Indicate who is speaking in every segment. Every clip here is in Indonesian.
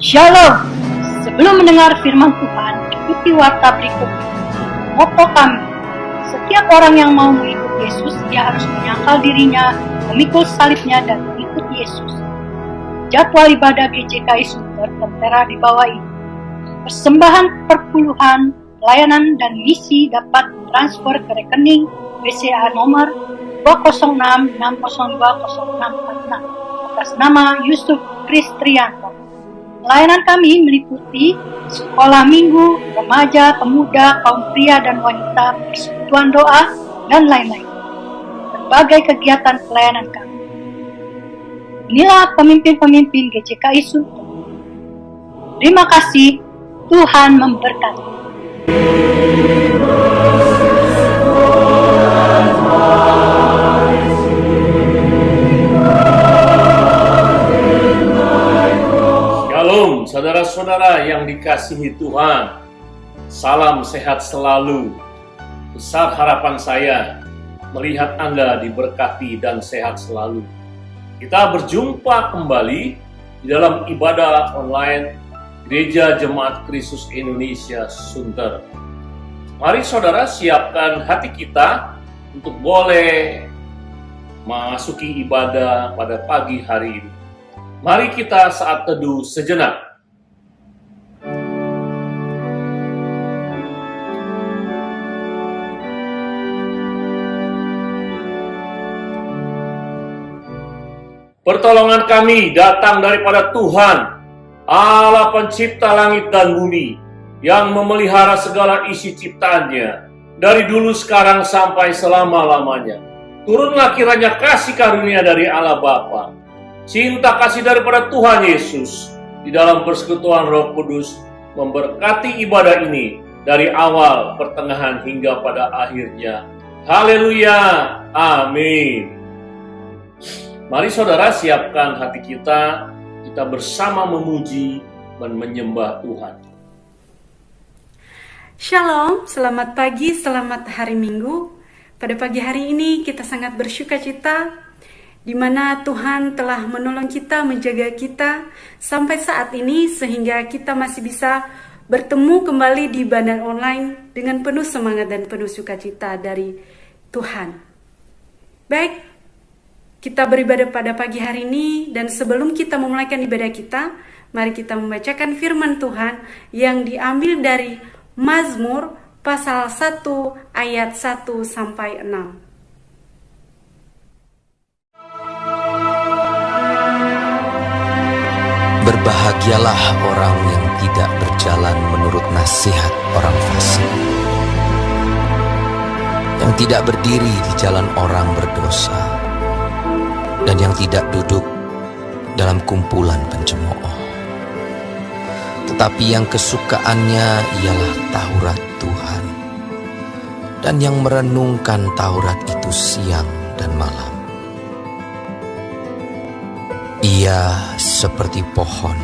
Speaker 1: Shalom. Sebelum mendengar firman Tuhan, ikuti warta berikut. Moto kami, setiap orang yang mau mengikut Yesus, ia harus menyangkal dirinya, memikul salibnya, dan mengikut Yesus. Jadwal ibadah GCKI Sunter tertera di bawah ini. Persembahan perpuluhan, pelayanan, dan misi dapat transfer ke rekening BCA nomor 20660200646 atas nama Yusuf Kristrianto. Pelayanan kami meliputi sekolah minggu, remaja, pemuda, kaum pria dan wanita, persekutuan doa, dan lain-lain. Berbagai kegiatan pelayanan kami. Inilah pemimpin-pemimpin GCKI Sunter. Terima kasih, Tuhan memberkati.
Speaker 2: Shalom, saudara-saudara yang dikasihi Tuhan. Salam sehat selalu. Besar harapan saya melihat Anda diberkati dan sehat selalu. Kita berjumpa kembali di dalam ibadah online Gereja Jemaat Kristus Indonesia Sunter. Mari saudara siapkan hati kita untuk boleh memasuki ibadah pada pagi hari ini. Mari kita saat teduh sejenak. Pertolongan kami datang daripada Tuhan, Allah pencipta langit dan bumi, yang memelihara segala isi ciptaannya, dari dulu sekarang sampai selama-lamanya. Turunlah kiranya kasih karunia dari Allah Bapa, cinta kasih daripada Tuhan Yesus, di dalam persekutuan Roh Kudus, memberkati ibadah ini dari awal, pertengahan, hingga pada akhirnya. Haleluya, amin. Mari saudara siapkan hati kita bersama memuji dan menyembah Tuhan.
Speaker 3: Shalom, selamat pagi, selamat hari Minggu. Pada pagi hari ini kita sangat bersuka cita di mana Tuhan telah menolong kita, menjaga kita sampai saat ini sehingga kita masih bisa bertemu kembali di ibadah online dengan penuh semangat dan penuh sukacita dari Tuhan. Baik, kita beribadah pada pagi hari ini, dan sebelum kita memulaikan ibadah kita, mari kita membacakan firman Tuhan yang diambil dari Mazmur pasal 1 ayat 1 sampai 6.
Speaker 4: Berbahagialah orang yang tidak berjalan menurut nasihat orang fasik, yang tidak berdiri di jalan orang berdosa, dan yang tidak duduk dalam kumpulan pencemooh. Tetapi yang kesukaannya ialah Taurat Tuhan, dan yang merenungkan Taurat itu siang dan malam. Ia seperti pohon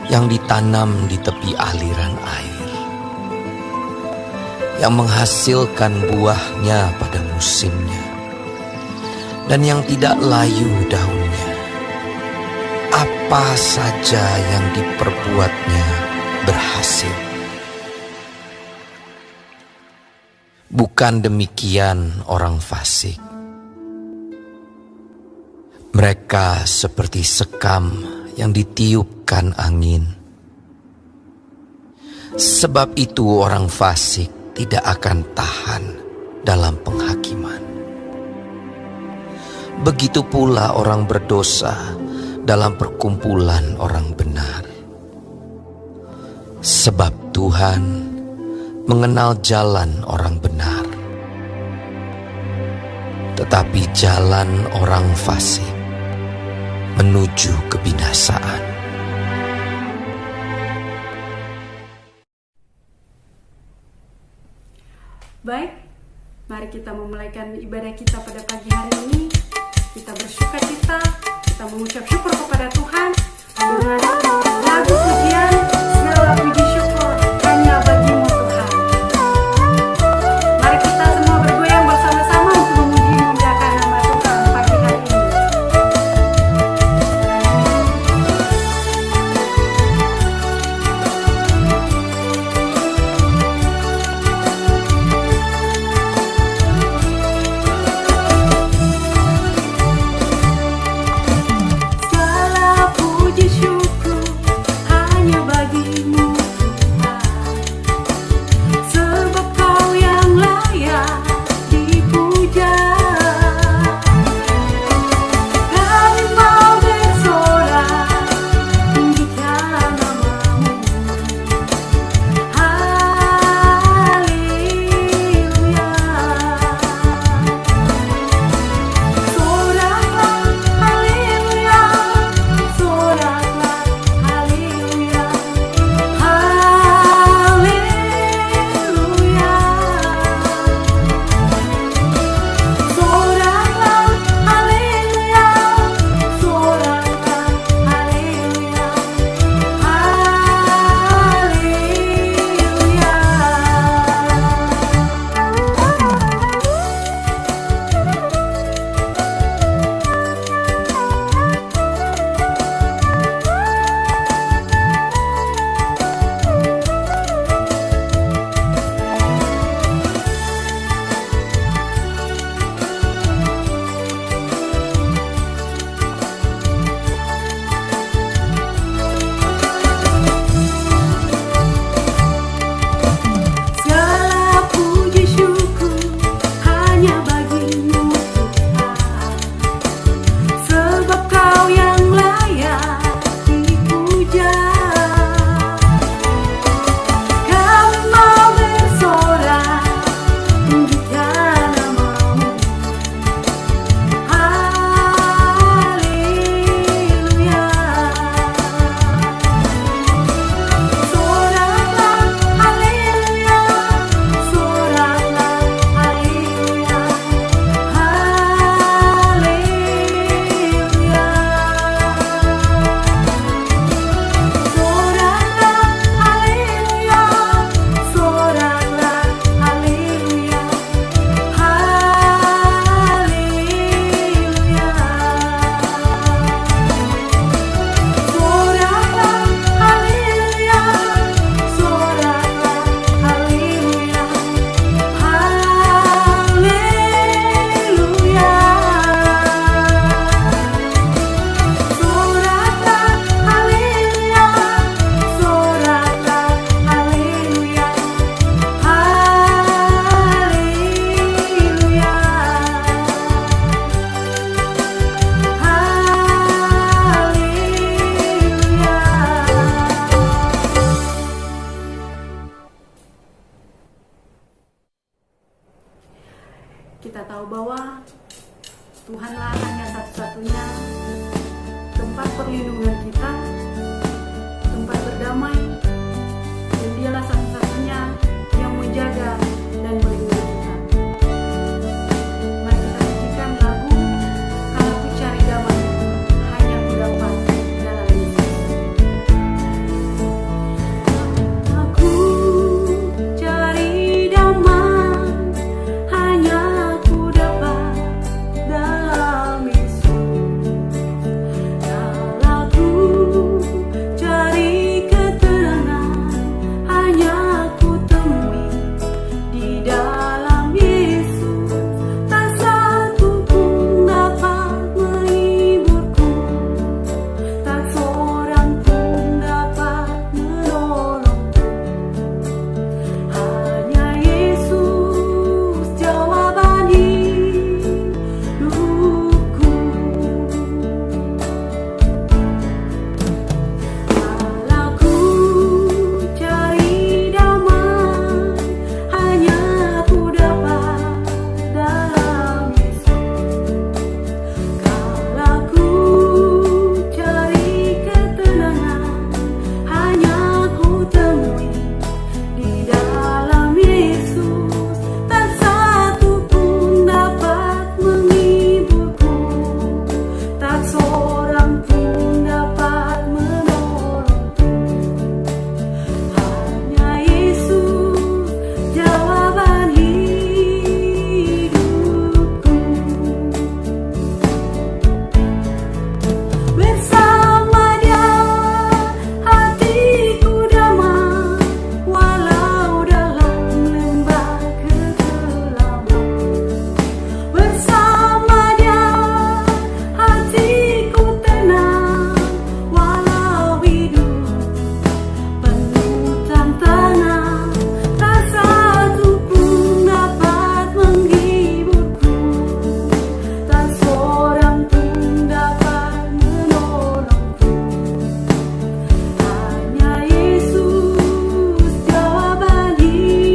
Speaker 4: yang ditanam di tepi aliran air, yang menghasilkan buahnya pada musimnya, dan yang tidak layu daunnya. Apa saja yang diperbuatnya berhasil. Bukan demikian orang fasik. Mereka seperti sekam yang ditiupkan angin. Sebab itu orang fasik tidak akan tahan dalam penghakiman. Begitu pula orang berdosa dalam perkumpulan orang benar. Sebab Tuhan mengenal jalan orang benar, tetapi jalan orang fasik menuju kebinasaan.
Speaker 3: Baik, mari kita memulaikan ibadah kita pada pagi hari ini. Kita bersuka cita, kita mengucap syukur kepada Tuhan dengan lagu pujian, segala puji syukur hanya bagimu Tuhan. Mari kita semua bergoyang bersama-sama untuk memuji memuliakan nama Tuhan pagi hari ini. Kita tahu bahwa Tuhanlah hanya satu-satunya tempat perlindungan kita, tempat berdamai, dan Dialah satu-satunya yang menjaga dan melindungi kita. Mari kita nyanyikan lagu Kalau Ku Cari Damai, Hanya Ku Dapat Dalam Yesus. Aku cari damai, hanya ku dapat dalam Yesus. Kalau ku cari ketenangan, hanya ku temui di dalam Yesus. Tak satu pun dapat menghiburku, tak seorang pun dapat menolongku. Hanya Yesus jawaban hidupku. Kalau ku cari damai, hanya ku dapat dalam Yesus. Kalau ku cari ketenangan, hanya ku temui di dalam Yesus. Tak satu pun dapat menghiburku, tak seorang pun dapat menolongku. Hanya Yesus jawaban hidupku. Bersama Dia hatiku damai, walau dalam lembah kegelapan. Bersama Dia hatiku tenang, walau hidup penuh tantangan. Tak satu pun dapat menghiburku, tak seorang pun dapat menolongku. Hanya Yesus jawaban hidupku.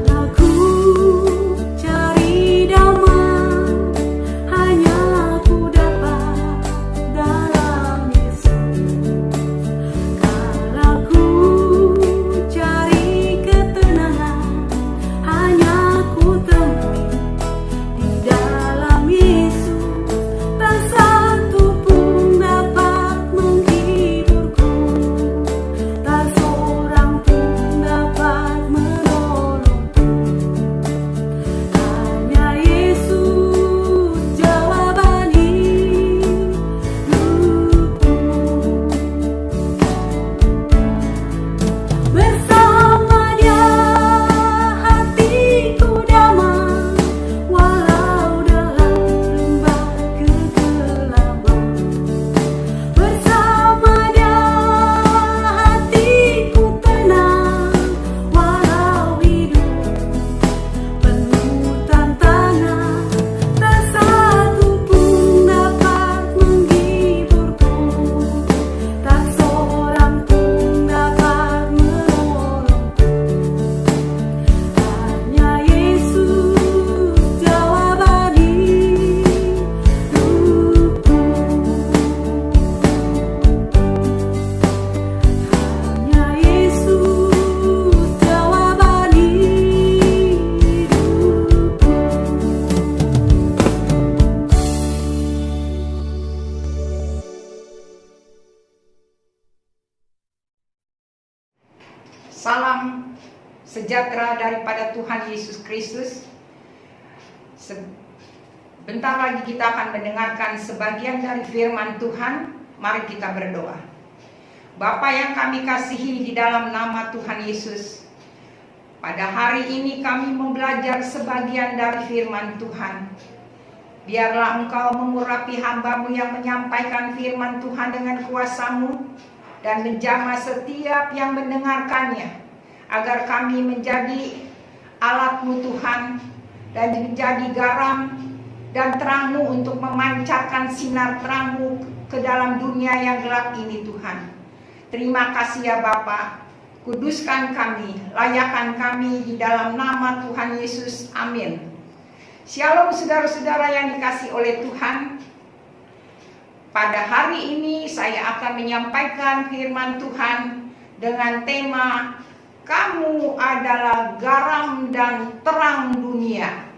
Speaker 3: Aku cari damai, hanya ku dapat dalam Yesus. Kalau ku cari ketenangan, hanya ku temui di dalam Yesus. Tak satu pun dapat menghiburku, tak seorang pun dapat menolongku. Hanya Yesus jawaban hidupku. Bersama Dia hatiku damai, walau dalam lembah kegelapan. Bersama Dia hatiku tenang, walau hidup penuh tantangan. Tak satu pun dapat menghiburku, tak seorang pun dapat menolongku. Hanya Yesus jawaban hidupku. Hanya Yesus jawaban hidupku.
Speaker 5: Salam sejahtera daripada Tuhan Yesus Kristus. Sebentar lagi kita akan mendengarkan sebagian dari firman Tuhan. Mari kita berdoa. Bapa yang kami kasihi di dalam nama Tuhan Yesus, pada hari ini kami mau belajar sebagian dari firman Tuhan. Biarlah Engkau mengurapi hamba-Mu yang menyampaikan firman Tuhan dengan kuasa-Mu dan menjamah setiap yang mendengarkannya, agar kami menjadi alat-Mu Tuhan dan menjadi garam dan terang-Mu untuk memancarkan sinar terang-Mu ke dalam dunia yang gelap ini Tuhan. Terima kasih ya Bapa. Kuduskan kami, layakkan kami di dalam nama Tuhan Yesus. Amin. Shalom saudara-saudara yang dikasihi oleh Tuhan. Pada hari ini saya akan menyampaikan firman Tuhan dengan tema kamu adalah garam dan terang dunia.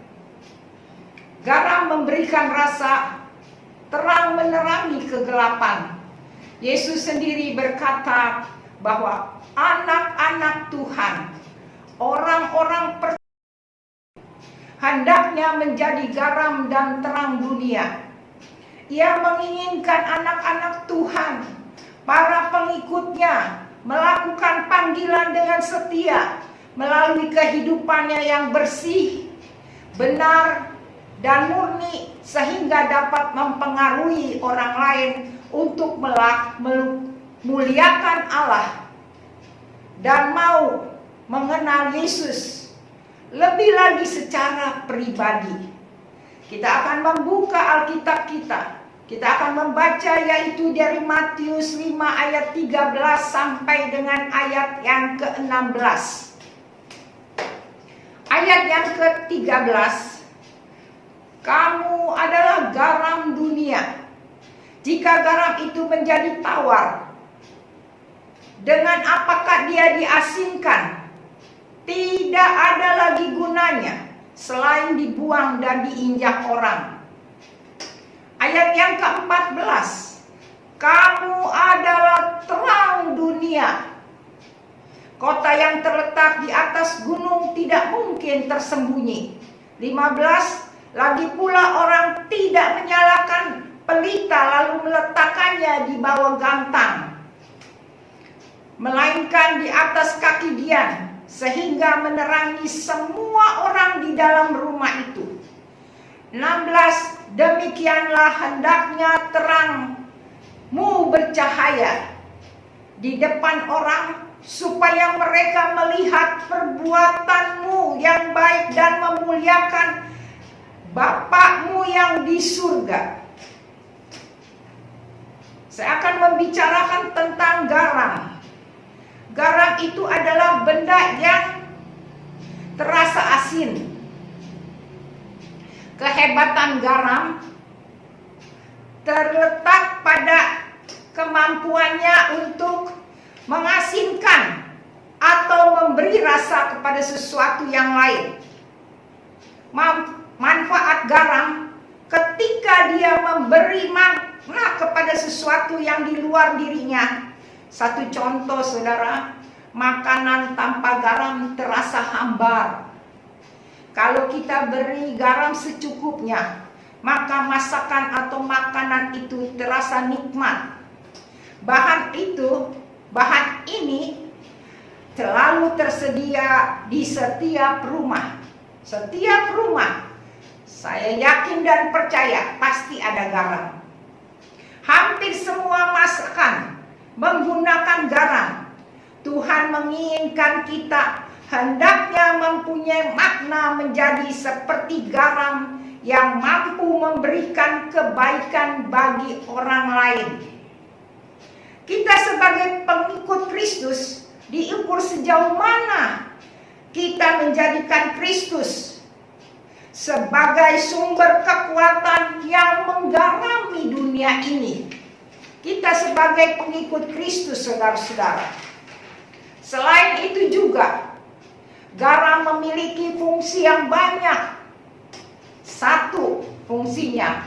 Speaker 5: Garam memberikan rasa, terang menerangi kegelapan. Yesus sendiri berkata bahwa anak-anak Tuhan, orang-orang hendaknya menjadi garam dan terang dunia. Ia menginginkan anak-anak Tuhan, para pengikutnya, melakukan panggilan dengan setia melalui kehidupannya yang bersih, benar, dan murni, sehingga dapat mempengaruhi orang lain untuk memuliakan Allah dan mau mengenal Yesus lebih lagi secara pribadi. Kita akan membuka Alkitab kita. Kita akan membaca yaitu dari Matius 5 ayat 13 sampai dengan ayat yang ke-16. Ayat yang ke-13, kamu adalah garam dunia. Jika garam itu menjadi tawar, dengan apakah dia diasingkan? Tidak ada lagi gunanya selain dibuang dan diinjak orang. Ayat yang ke-14, kamu adalah terang dunia. Kota yang terletak di atas gunung tidak mungkin tersembunyi. 15, lagi pula orang tidak menyalakan pelita lalu meletakkannya di bawah gantang, melainkan di atas kaki dian, sehingga menerangi semua orang di dalam rumah itu. 16, demikianlah hendaknya terangmu bercahaya di depan orang, supaya mereka melihat perbuatanmu yang baik dan memuliakan Bapakmu yang di surga. Saya akan membicarakan tentang garam. Garam itu adalah benda yang terasa asin. Kehebatan garam terletak pada kemampuannya untuk mengasinkan atau memberi rasa kepada sesuatu yang lain. Manfaat garam ketika dia memberi makna kepada sesuatu yang di luar dirinya. Satu contoh saudara, makanan tanpa garam terasa hambar. Kalau kita beri garam secukupnya, maka masakan atau makanan itu terasa nikmat. Bahan ini selalu tersedia di setiap rumah. Setiap rumah, saya yakin dan percaya pasti ada garam. Hampir semua masakan menggunakan garam. Tuhan menginginkan kita hendaknya mempunyai makna menjadi seperti garam yang mampu memberikan kebaikan bagi orang lain. Kita sebagai pengikut Kristus diukur sejauh mana kita menjadikan Kristus sebagai sumber kekuatan yang menggarami dunia ini. Kita sebagai pengikut Kristus, saudara-saudara. Selain itu juga, garam memiliki fungsi yang banyak. Satu, fungsinya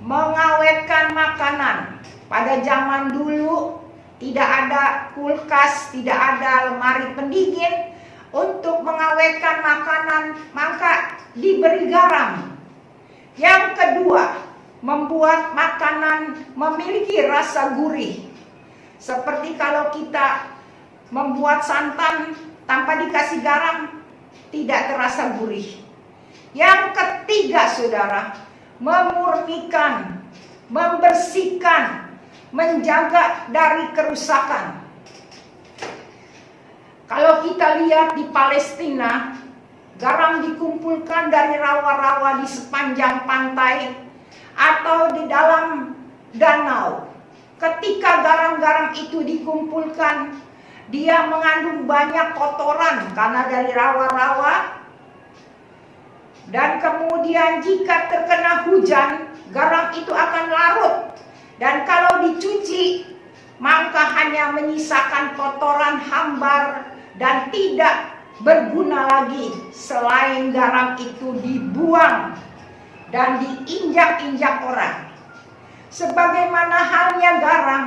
Speaker 5: mengawetkan makanan. Pada zaman dulu tidak ada kulkas, tidak ada lemari pendingin. Untuk mengawetkan makanan, maka diberi garam. Yang kedua, membuat makanan memiliki rasa gurih. Seperti kalau kita membuat santan tanpa dikasih garam, tidak terasa gurih. Yang ketiga saudara, memurnikan, membersihkan, menjaga dari kerusakan. Kalau kita lihat di Palestina, garam dikumpulkan dari rawa-rawa di sepanjang pantai atau di dalam danau. Ketika garam-garam itu dikumpulkan, dia mengandung banyak kotoran karena dari rawa-rawa. Dan kemudian jika terkena hujan, garam itu akan larut. Dan kalau dicuci, maka hanya menyisakan kotoran hambar dan tidak berguna lagi. Selain garam itu dibuang dan diinjak-injak orang. Sebagaimana halnya garam,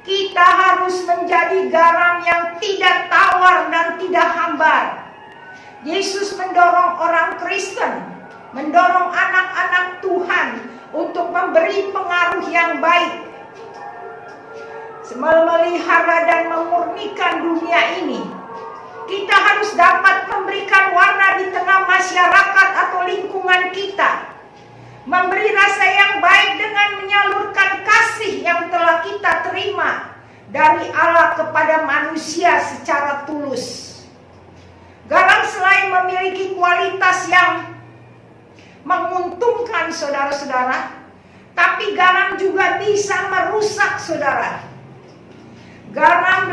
Speaker 5: kita harus menjadi garam yang tidak tawar dan tidak hambar. Yesus mendorong orang Kristen, mendorong anak-anak Tuhan untuk memberi pengaruh yang baik, memelihara dan memurnikan dunia ini. Kita harus dapat memberikan warna di tengah masyarakat atau lingkungan kita, memberi rasa yang baik dengan menyalurkan kasih yang telah kita terima dari Allah kepada manusia secara tulus. Garam selain memiliki kualitas yang menguntungkan saudara-saudara, tapi garam juga bisa merusak saudara. Garam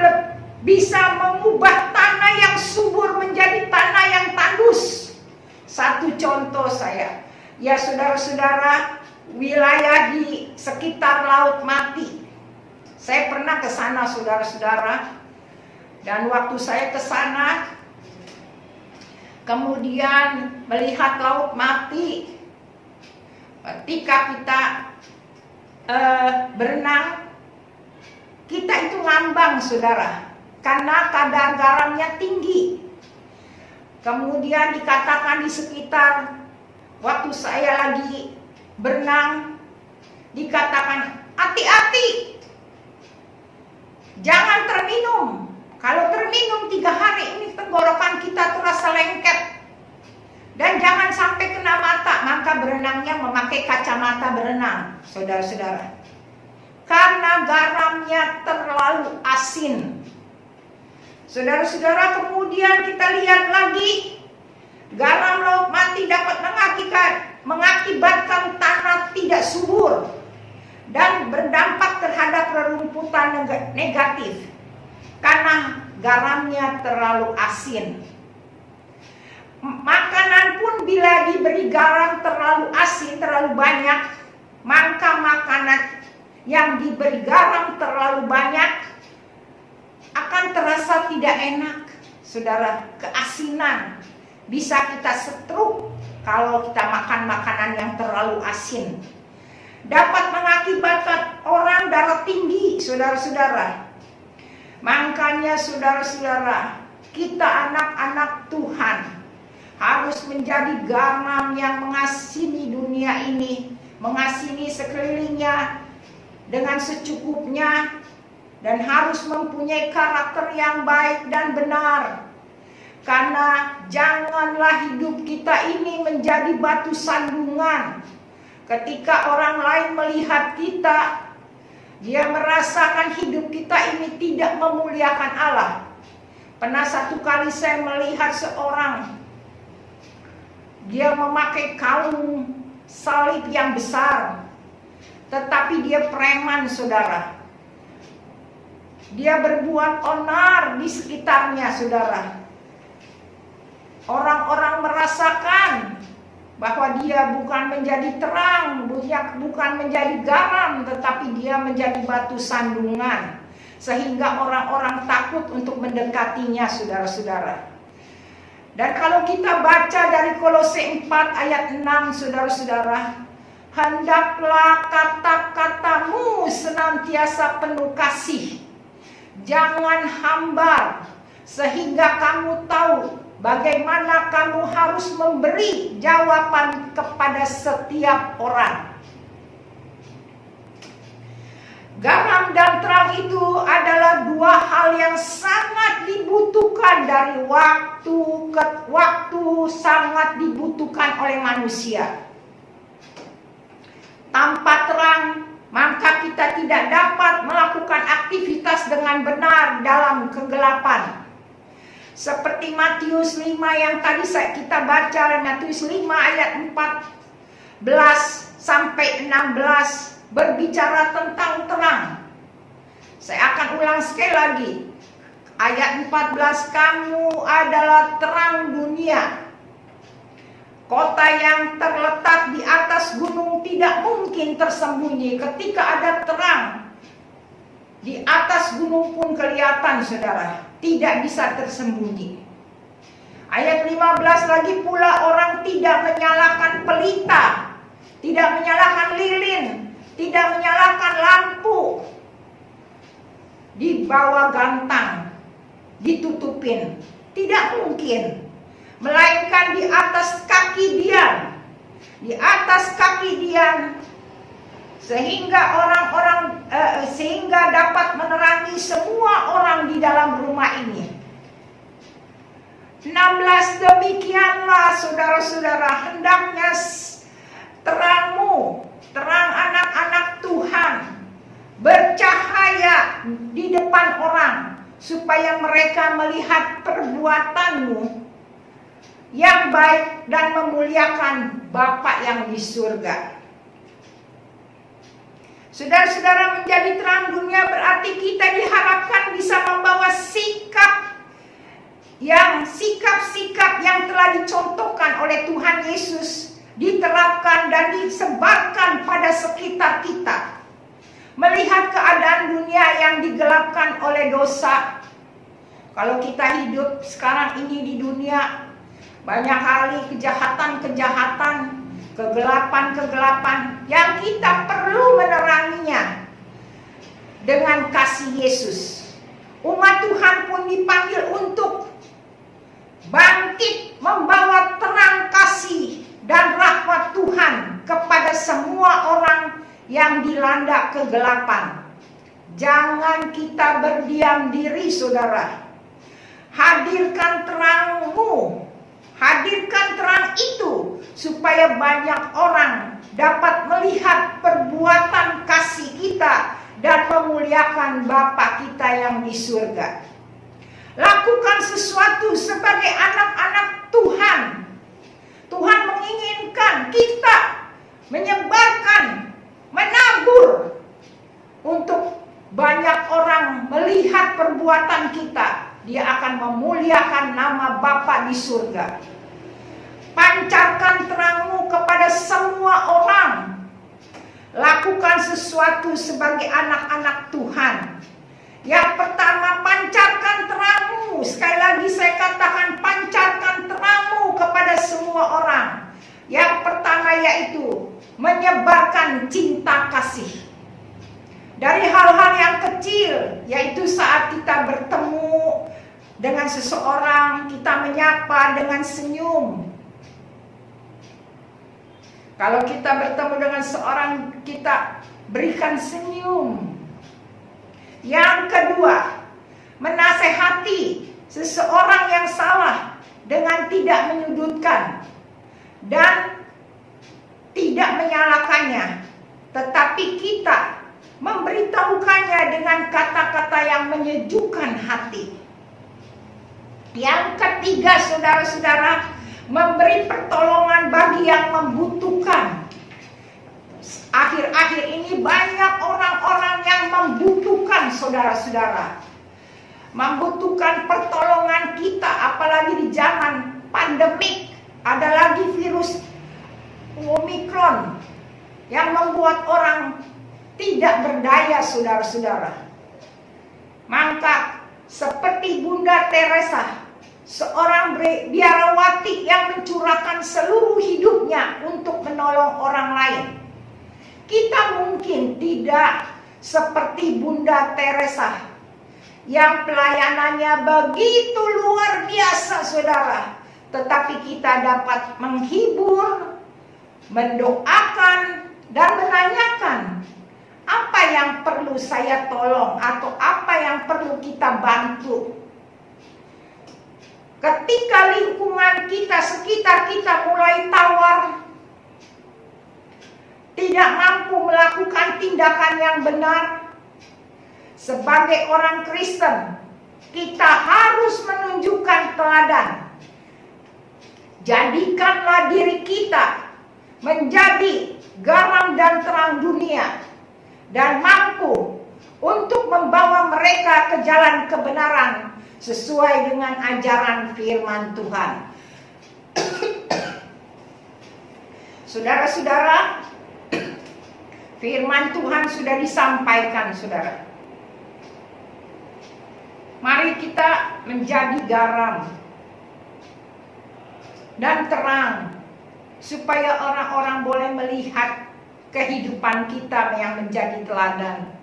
Speaker 5: bisa mengubah tanah yang subur menjadi tanah yang tandus. Satu contoh saya, ya saudara-saudara, wilayah di sekitar Laut Mati. Saya pernah ke sana saudara-saudara, dan waktu saya ke sana, kemudian melihat Laut Mati, ketika kita berenang, kita itu ngambang saudara, karena kadar garamnya tinggi. Kemudian dikatakan di sekitar waktu saya lagi berenang, dikatakan hati-hati, jangan terminum. Kalau terminum 3 hari ini tenggorokan kita terasa lengket. Dan jangan sampai kena mata, maka berenangnya memakai kacamata berenang, saudara-saudara. Karena garamnya terlalu asin. Saudara-saudara, kemudian kita lihat lagi, garam Laut Mati dapat mengakibatkan tanah tidak subur dan berdampak terhadap rerumputan negatif karena garamnya terlalu asin. Makanan pun bila diberi garam terlalu asin, terlalu banyak, maka makanan yang diberi garam terlalu banyak akan terasa tidak enak. Saudara, keasinan bisa kita stroke kalau kita makan makanan yang terlalu asin. Dapat mengakibatkan orang darah tinggi, saudara-saudara. Makanya saudara-saudara, kita anak-anak Tuhan harus menjadi garam yang mengasini dunia ini, mengasini sekelilingnya dengan secukupnya, dan harus mempunyai karakter yang baik dan benar. Karena janganlah hidup kita ini menjadi batu sandungan. Ketika orang lain melihat kita, dia merasakan hidup kita ini tidak memuliakan Allah. Pernah satu kali saya melihat seorang, dia memakai kalung salib yang besar, tetapi dia preman saudara. Dia berbuat onar di sekitarnya saudara. Orang-orang merasakan bahwa dia bukan menjadi terang, bukan menjadi garam, tetapi dia menjadi batu sandungan. Sehingga orang-orang takut untuk mendekatinya saudara-saudara. Dan kalau kita baca dari Kolose 4 ayat 6 saudara-saudara, hendaklah kata-katamu senantiasa penuh kasih, jangan hambar, sehingga kamu tahu bagaimana kamu harus memberi jawaban kepada setiap orang. Garam dan terang itu adalah 2 hal yang sangat dibutuhkan dari waktu ke waktu, sangat dibutuhkan oleh manusia. Tanpa terang, maka kita tidak dapat melakukan aktivitas dengan benar dalam kegelapan. Seperti Matius 5 yang tadi kita baca, Matius 5 ayat 14 sampai 16 berbicara tentang terang. Saya akan ulang sekali lagi. Ayat 14, kamu adalah terang dunia. Kota yang terletak di atas gunung tidak mungkin tersembunyi. Ketika ada terang, di atas gunung pun kelihatan, saudara. Tidak bisa tersembunyi. Ayat 15 lagi pula, orang tidak menyalakan pelita, tidak menyalakan lilin, tidak menyalakan lampu di bawah gantang, ditutupin. Tidak mungkin. Melainkan di atas kaki Dian. Di atas kaki Dian, sehingga sehingga dapat menerangi semua orang di dalam rumah ini. 16, demikianlah saudara-saudara, hendaknya terangmu, terang anak-anak Tuhan, bercahaya di depan orang, supaya mereka melihat perbuatanmu yang baik dan memuliakan Bapa yang di surga. Saudara-saudara, menjadi terang dunia berarti kita diharapkan bisa membawa sikap yang telah dicontohkan oleh Tuhan Yesus, diterapkan dan disebarkan pada sekitar kita. Melihat keadaan dunia yang digelapkan oleh dosa. Kalau kita hidup sekarang ini di dunia, banyak kali kejahatan-kejahatan, kegelapan-kegelapan yang kita perlu meneranginya dengan kasih Yesus. Umat Tuhan pun dipanggil untuk bangkit membawa terang kasih dan rahmat Tuhan kepada semua orang yang dilanda kegelapan. Jangan kita berdiam diri, saudara. Hadirkan terangmu, hadirkan terang itu, supaya banyak orang dapat melihat perbuatan kasih kita dan memuliakan Bapa kita yang di surga. Lakukan sesuatu sebagai anak-anak Tuhan. Tuhan menginginkan kita menyebarkan, menabur, untuk banyak orang melihat perbuatan kita. Dia akan memuliakan nama Bapa di surga. Pancarkan terangmu kepada semua orang. Lakukan sesuatu sebagai anak-anak Tuhan. Yang pertama, pancarkan terangmu. Sekali lagi saya katakan, pancarkan terangmu kepada semua orang. Yang pertama yaitu menyebarkan cinta kasih. Dari hal-hal yang kecil, yaitu saat kita bertemu dengan seseorang, kita menyapa dengan senyum. Kalau kita bertemu dengan seorang, kita berikan senyum. Yang kedua, menasehati seseorang yang salah dengan tidak menyudutkan dan tidak menyalahkannya, tetapi kita memberitahukannya dengan kata-kata yang menyejukkan hati. Yang ketiga, saudara-saudara, memberi pertolongan bagi yang membutuhkan. Akhir-akhir ini banyak orang-orang yang membutuhkan, saudara-saudara. Membutuhkan pertolongan kita, apalagi di zaman pandemik. Ada lagi virus Omikron yang membuat orang tidak berdaya, saudara-saudara. Maka seperti Bunda Teresa, seorang biarawati yang mencurahkan seluruh hidupnya untuk menolong orang lain. Kita mungkin tidak seperti Bunda Teresa yang pelayanannya begitu luar biasa, saudara. Tetapi kita dapat menghibur, mendoakan, dan menanyakan apa yang perlu saya tolong atau apa yang perlu kita bantu. Ketika lingkungan kita, sekitar kita mulai tawar, tidak mampu melakukan tindakan yang benar, sebagai orang Kristen, kita harus menunjukkan teladan. Jadikanlah diri kita menjadi garam dan terang dunia, dan mampu untuk membawa mereka ke jalan kebenaran sesuai dengan ajaran firman Tuhan. Saudara-saudara, firman Tuhan sudah disampaikan, saudara. Mari kita menjadi garam dan terang, supaya orang-orang boleh melihat kehidupan kita yang menjadi teladan.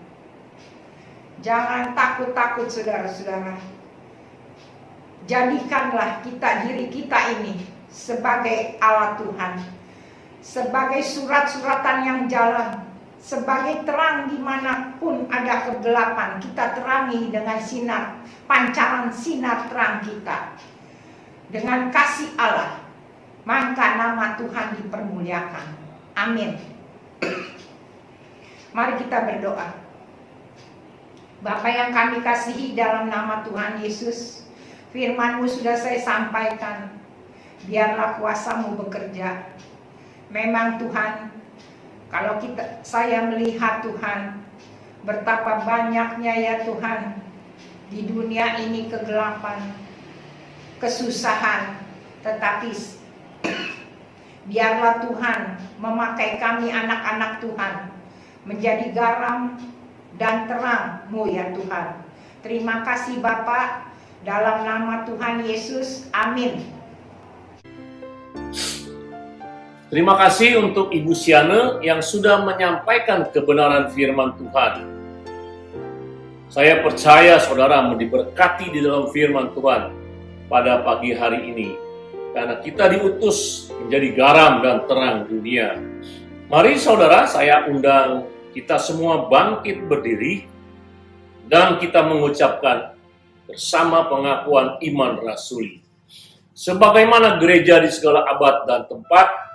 Speaker 5: Jangan takut-takut, saudara-saudara. Jadikanlah diri kita ini sebagai alat Tuhan, sebagai surat-suratan yang jalan, sebagai terang dimanapun ada kegelapan, kita terangi dengan sinar, pancaran sinar terang kita. Dengan kasih Allah, maka nama Tuhan dipermuliakan. Amin. Mari kita berdoa. Bapa yang kami kasihi, dalam nama Tuhan Yesus, firman-Mu sudah saya sampaikan. Biarlah kuasa-Mu bekerja. Memang Tuhan, kalau saya melihat Tuhan, betapa banyaknya ya Tuhan, di dunia ini kegelapan, kesusahan, tetapi biarlah Tuhan memakai kami anak-anak Tuhan menjadi garam dan terang-Mu ya Tuhan. Terima kasih Bapa, dalam nama Tuhan Yesus, amin.
Speaker 2: Terima kasih untuk Ibu Siane yang sudah menyampaikan kebenaran firman Tuhan. Saya percaya saudara diberkati di dalam firman Tuhan pada pagi hari ini, karena kita diutus menjadi garam dan terang dunia. Mari saudara, saya undang kita semua bangkit berdiri dan kita mengucapkan bersama pengakuan iman rasuli. Sebagaimana gereja di segala abad dan tempat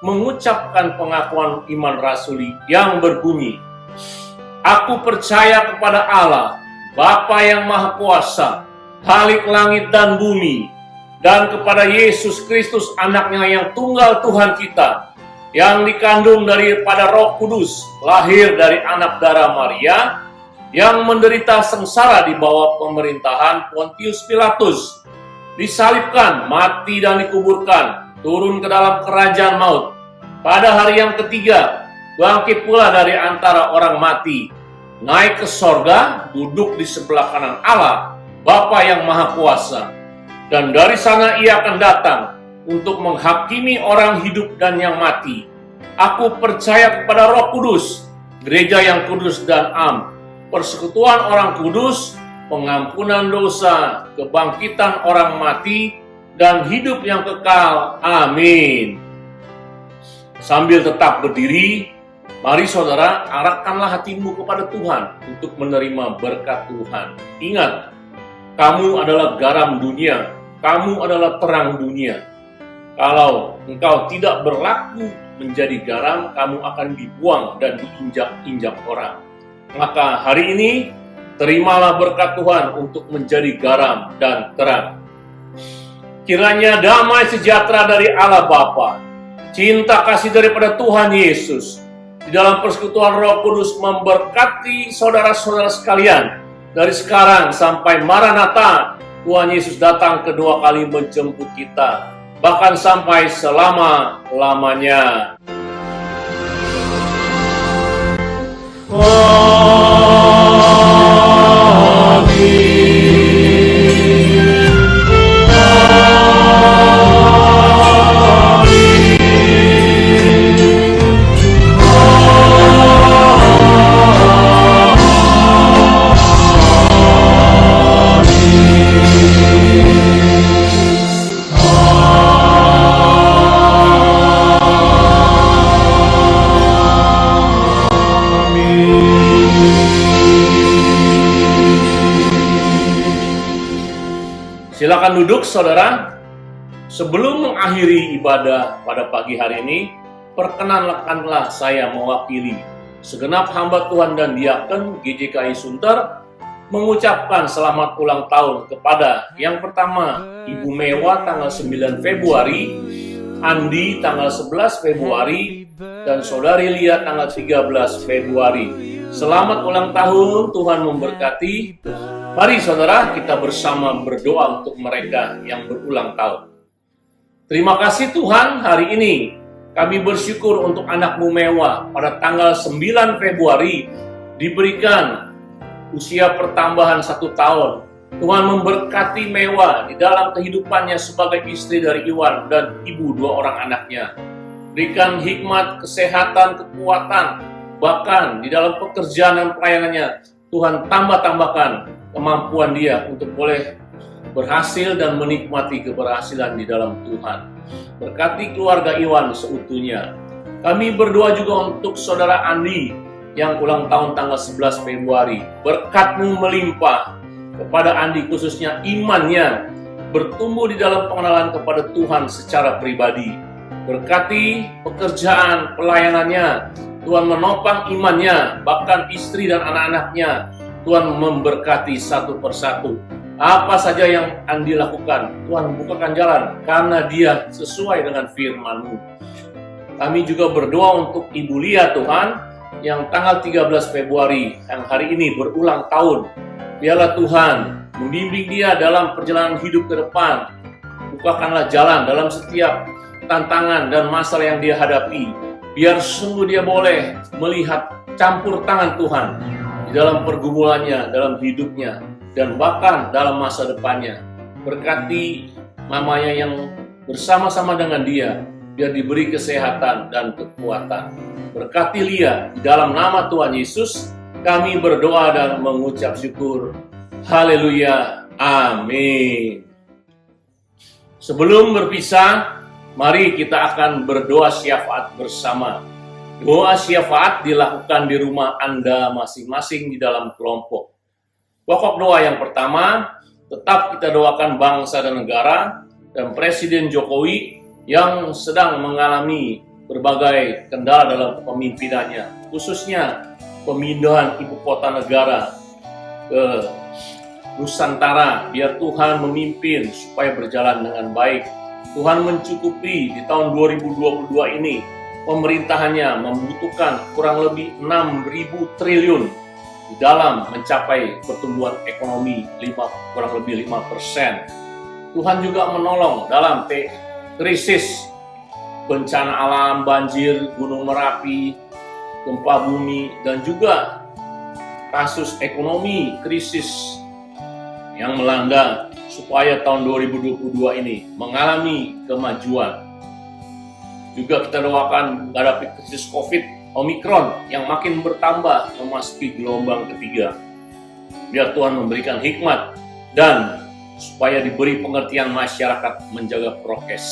Speaker 2: mengucapkan pengakuan iman rasuli yang berbunyi, aku percaya kepada Allah, Bapa yang Maha Kuasa, Khalik langit dan bumi, dan kepada Yesus Kristus anaknya yang tunggal Tuhan kita, yang dikandung daripada Roh Kudus, lahir dari anak darah Maria, yang menderita sengsara di bawah pemerintahan Pontius Pilatus, disalibkan, mati dan dikuburkan, turun ke dalam kerajaan maut. Pada hari yang ketiga, bangkit pula dari antara orang mati, naik ke sorga, duduk di sebelah kanan Allah, Bapa yang Maha Kuasa. Dan dari sana ia akan datang untuk menghakimi orang hidup dan yang mati. Aku percaya kepada Roh Kudus, gereja yang kudus dan am, persekutuan orang kudus, pengampunan dosa, kebangkitan orang mati, dan hidup yang kekal. Amin. Sambil tetap berdiri, mari saudara, arahkanlah hatimu kepada Tuhan untuk menerima berkat Tuhan. Ingat, kamu adalah garam dunia, kamu adalah terang dunia. Kalau engkau tidak berlaku menjadi garam, kamu akan dibuang dan diinjak-injak orang. Maka hari ini, terimalah berkat Tuhan untuk menjadi garam dan terang. Kiranya damai sejahtera dari Allah Bapa, cinta kasih daripada Tuhan Yesus, di dalam persekutuan Roh Kudus memberkati saudara-saudara sekalian, dari sekarang sampai Maranatha, Tuhan Yesus datang kedua kali menjemput kita, bahkan sampai selama-lamanya. Silakan duduk saudara. Sebelum mengakhiri ibadah pada pagi hari ini, perkenankanlah saya mewakili segenap hamba Tuhan dan diaken GJKI Sunter mengucapkan selamat ulang tahun kepada yang pertama Ibu Mewa tanggal 9 Februari, Andi tanggal 11 Februari, dan Saudari Lia tanggal 13 Februari. Selamat ulang tahun, Tuhan memberkati. Mari saudara kita bersama berdoa untuk mereka yang berulang tahun. Terima kasih Tuhan, hari ini kami bersyukur untuk anakmu Mewa pada tanggal 9 Februari diberikan usia pertambahan 1 tahun. Tuhan memberkati Mewa di dalam kehidupannya sebagai istri dari Iwan dan ibu 2 orang anaknya. Berikan hikmat, kesehatan, kekuatan, bahkan di dalam pekerjaan dan pelayanannya Tuhan tambahkan kemampuan dia untuk boleh berhasil dan menikmati keberhasilan di dalam Tuhan. Berkati keluarga Iwan seutuhnya. Kami berdoa juga untuk saudara Andi yang ulang tahun tanggal 11 Februari. Berkat-Mu melimpah kepada Andi, khususnya imannya bertumbuh di dalam pengenalan kepada Tuhan secara pribadi. Berkati pekerjaan, pelayanannya, Tuhan menopang imannya, bahkan istri dan anak-anaknya. Tuhan memberkati satu persatu. Apa saja yang Andi lakukan, Tuhan bukakan jalan karena dia sesuai dengan firman-Mu. Kami juga berdoa untuk Ibu Lia Tuhan yang tanggal 13 Februari yang hari ini berulang tahun. Biarlah Tuhan membimbing dia dalam perjalanan hidup ke depan. Bukakanlah jalan dalam setiap tantangan dan masalah yang dia hadapi. Biar sungguh dia boleh melihat campur tangan Tuhan di dalam pergumulannya, dalam hidupnya, dan bahkan dalam masa depannya. Berkati mamanya yang bersama-sama dengan dia, biar diberi kesehatan dan kekuatan. Berkati Lia, di dalam nama Tuhan Yesus, kami berdoa dan mengucap syukur. Haleluya, amin. Sebelum berpisah, mari kita akan berdoa syafaat bersama. Doa syafaat dilakukan di rumah Anda masing-masing di dalam kelompok. Pokok doa yang pertama, tetap kita doakan bangsa dan negara dan Presiden Jokowi yang sedang mengalami berbagai kendala dalam kepemimpinannya, khususnya pemindahan ibu kota negara ke Nusantara. Biar Tuhan memimpin supaya berjalan dengan baik. Tuhan mencukupi di tahun 2022 ini. Pemerintahannya membutuhkan kurang lebih 6.000 triliun di dalam mencapai pertumbuhan ekonomi kurang lebih 5%. Tuhan juga menolong dalam krisis bencana alam, banjir, gunung Merapi, gempa bumi, dan juga kasus ekonomi krisis yang melanda supaya tahun 2022 ini mengalami kemajuan. Juga kita doakan menghadapi krisis COVID Omikron yang makin bertambah memasuki gelombang ketiga. Biar Tuhan memberikan hikmat dan supaya diberi pengertian masyarakat menjaga prokes.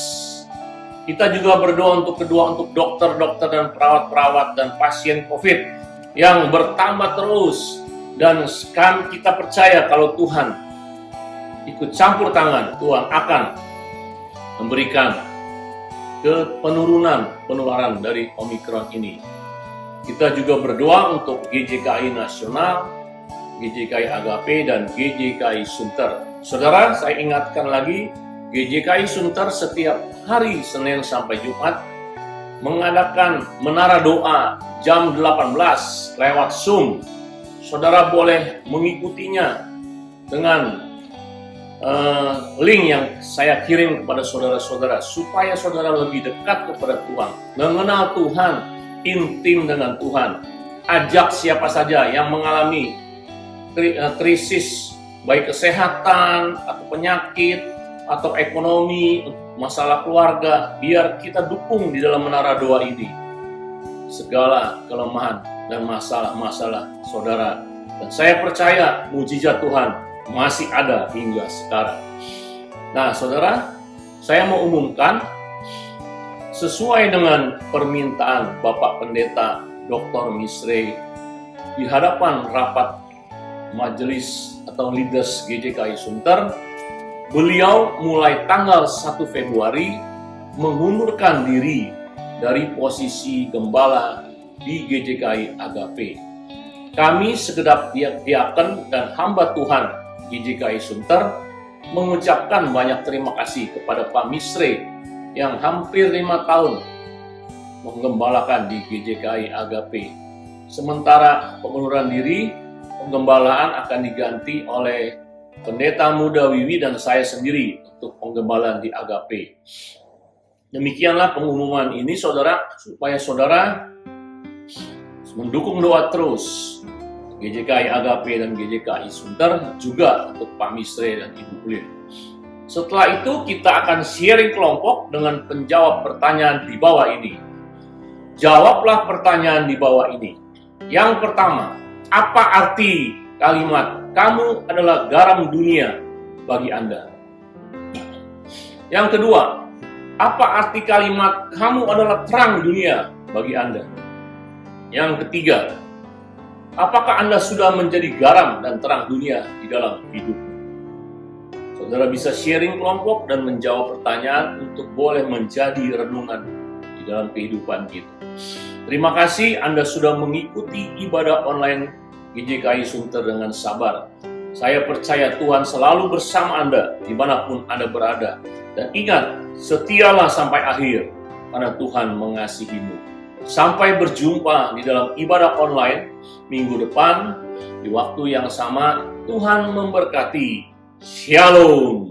Speaker 2: Kita juga berdoa untuk dokter-dokter dan perawat-perawat dan pasien COVID yang bertambah terus. Dan sekarang kita percaya kalau Tuhan ikut campur tangan, Tuhan akan memberikan penurunan penularan dari Omikron ini. Kita juga berdoa untuk GJKI Nasional, GJKI Agape, dan GJKI Sunter. Saudara, saya ingatkan lagi, GJKI Sunter setiap hari Senin sampai Jumat mengadakan menara doa jam 18 lewat Zoom. Saudara boleh mengikutinya dengan link yang saya kirim kepada saudara-saudara supaya saudara lebih dekat kepada Tuhan, mengenal Tuhan, intim dengan Tuhan. Ajak siapa saja yang mengalami krisis baik kesehatan atau penyakit atau ekonomi, masalah keluarga, biar kita dukung di dalam menara doa ini segala kelemahan dan masalah-masalah saudara. Dan saya percaya mujizat Tuhan masih ada hingga sekarang. Nah, saudara, saya mau umumkan sesuai dengan permintaan Bapak Pendeta Dr. Misre di hadapan rapat majelis atau leaders GJKI Sunter, beliau mulai tanggal 1 Februari mengundurkan diri dari posisi gembala di GJKI Agape. Kami segenap diaken dan hamba Tuhan GJKI Sunter mengucapkan banyak terima kasih kepada Pak Misre yang hampir 5 tahun menggembalakan di GJKI Agape. Sementara pengunduran diri, penggembalaan akan diganti oleh Pendeta Muda Wiwi dan saya sendiri untuk penggembalaan di Agape. Demikianlah pengumuman ini saudara, supaya saudara mendukung doa terus GJKI Agape dan GJKI Sunter, juga untuk Pak Misre dan Ibu Ulin. Setelah itu kita akan sharing kelompok dengan penjawab pertanyaan di bawah ini. Jawablah pertanyaan di bawah ini. Yang pertama, apa arti kalimat "kamu adalah garam dunia" bagi Anda? Yang kedua, apa arti kalimat "kamu adalah terang dunia" bagi Anda? Yang ketiga, apakah Anda sudah menjadi garam dan terang dunia di dalam hidupmu? Saudara bisa sharing kelompok dan menjawab pertanyaan untuk boleh menjadi renungan di dalam kehidupan kita. Terima kasih Anda sudah mengikuti ibadah online GJKI Sunter dengan sabar. Saya percaya Tuhan selalu bersama Anda dimanapun Anda berada. Dan ingat, setialah sampai akhir karena Tuhan mengasihimu. Sampai berjumpa di dalam ibadah online minggu depan di waktu yang sama. Tuhan memberkati. Shalom.